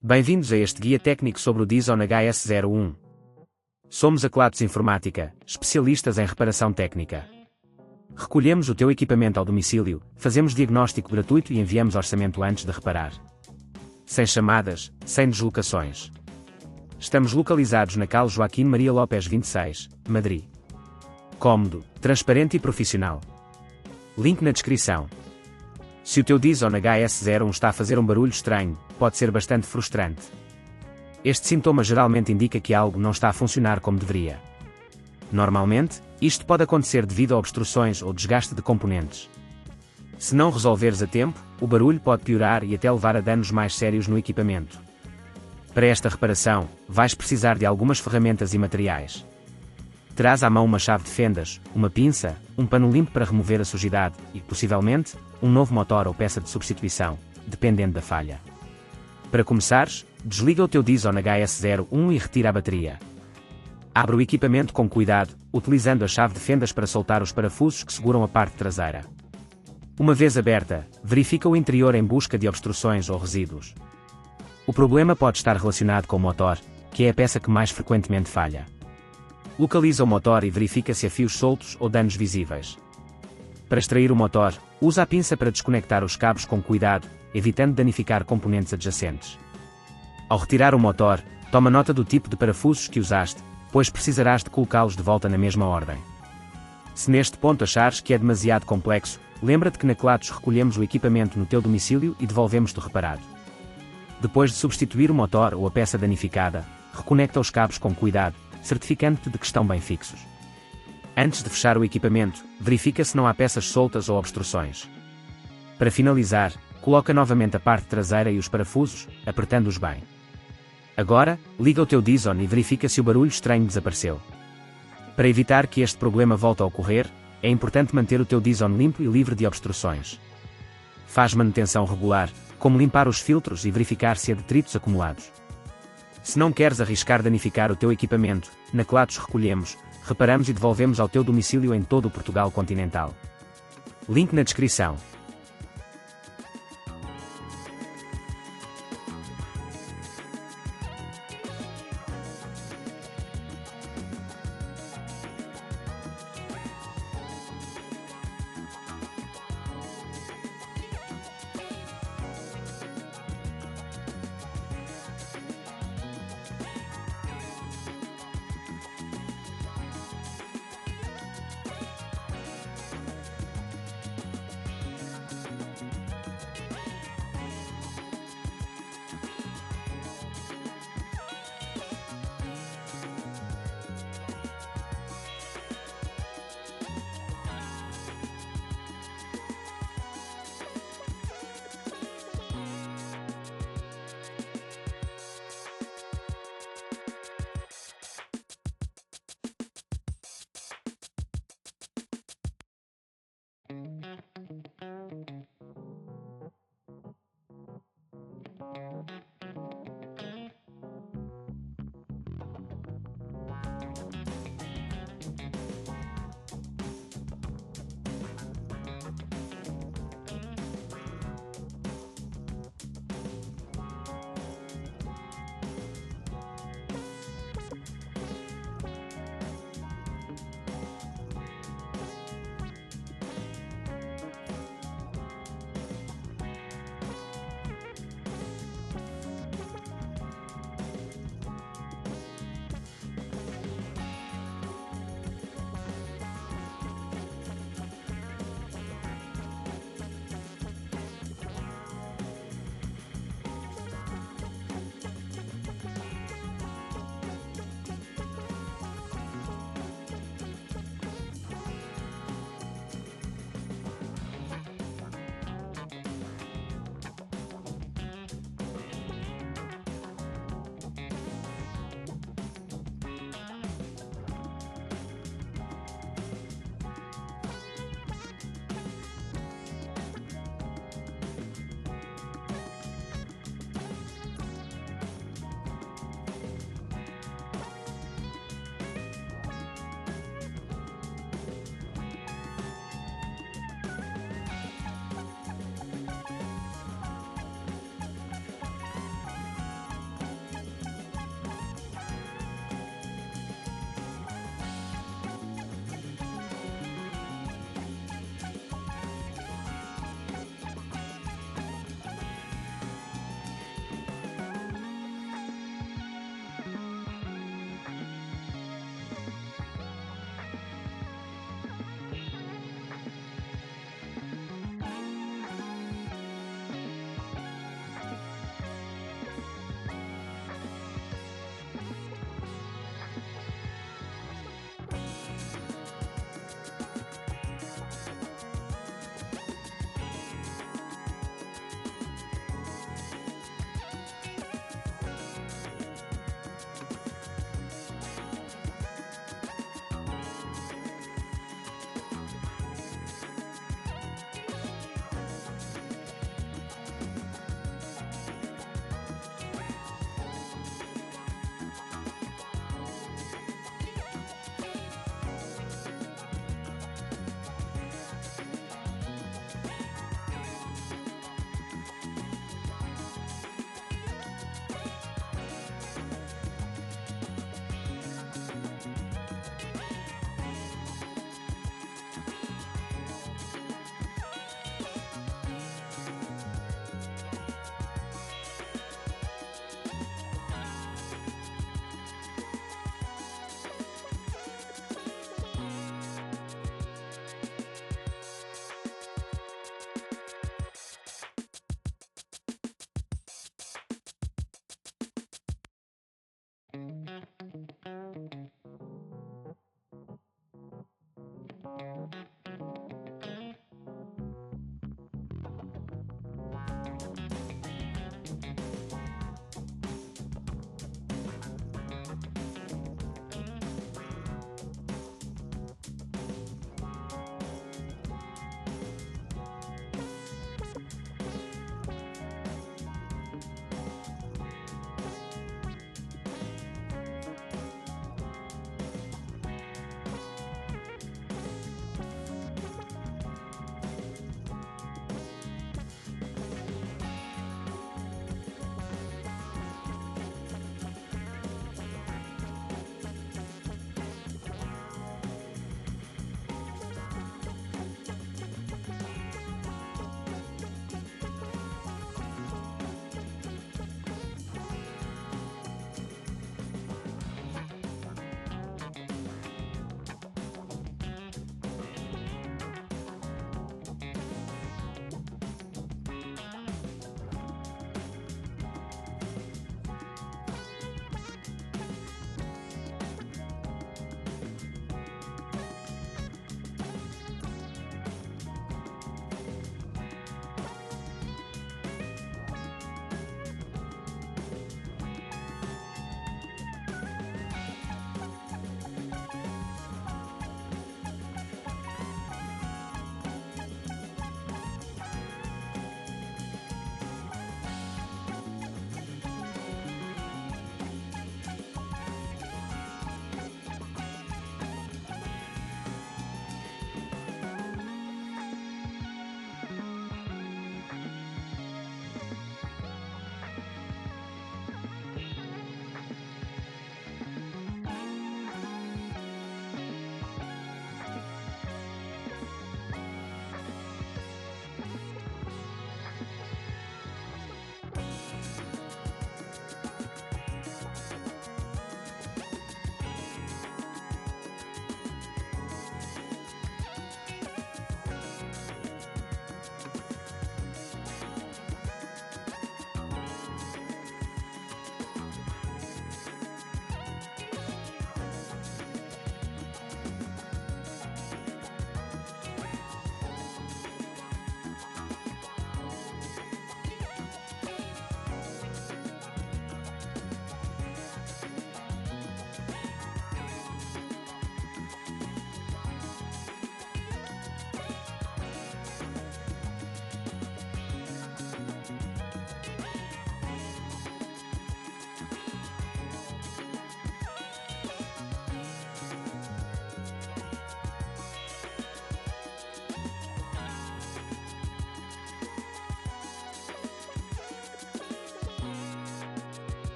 Bem-vindos a este guia técnico sobre o Dyson HS01. Somos a Kelatos Informática, especialistas em reparação técnica. Recolhemos o teu equipamento ao domicílio, fazemos diagnóstico gratuito e enviamos orçamento antes de reparar. Sem chamadas, sem deslocações. Estamos localizados na Cal Joaquim Maria Lopes 26, Madrid. Cómodo, transparente e profissional. Link na descrição. Se o teu Dyson HS01 está a fazer um barulho estranho, pode ser bastante frustrante. Este sintoma geralmente indica que algo não está a funcionar como deveria. Normalmente, isto pode acontecer devido a obstruções ou desgaste de componentes. Se não resolveres a tempo, o barulho pode piorar e até levar a danos mais sérios no equipamento. Para esta reparação, vais precisar de algumas ferramentas e materiais. Terás à mão uma chave de fendas, uma pinça, um pano limpo para remover a sujidade e, possivelmente, um novo motor ou peça de substituição, dependendo da falha. Para começares, desliga o teu Dyson HS01 e retira a bateria. Abre o equipamento com cuidado, utilizando a chave de fendas para soltar os parafusos que seguram a parte traseira. Uma vez aberta, verifica o interior em busca de obstruções ou resíduos. O problema pode estar relacionado com o motor, que é a peça que mais frequentemente falha. Localiza o motor e verifica se há fios soltos ou danos visíveis. Para extrair o motor, usa a pinça para desconectar os cabos com cuidado, evitando danificar componentes adjacentes. Ao retirar o motor, toma nota do tipo de parafusos que usaste, pois precisarás de colocá-los de volta na mesma ordem. Se neste ponto achares que é demasiado complexo, lembra-te que na Kelatos recolhemos o equipamento no teu domicílio e devolvemos-te reparado. Depois de substituir o motor ou a peça danificada, reconecta os cabos com cuidado, certificando-te de que estão bem fixos. Antes de fechar o equipamento, verifica se não há peças soltas ou obstruções. Para finalizar, coloca novamente a parte traseira e os parafusos, apertando-os bem. Agora, liga o teu Dyson e verifica se o barulho estranho desapareceu. Para evitar que este problema volte a ocorrer, é importante manter o teu Dyson limpo e livre de obstruções. Faz manutenção regular, como limpar os filtros e verificar se há detritos acumulados. Se não queres arriscar danificar o teu equipamento, na Kelatos recolhemos, reparamos e devolvemos ao teu domicílio em todo o Portugal continental. Link na descrição.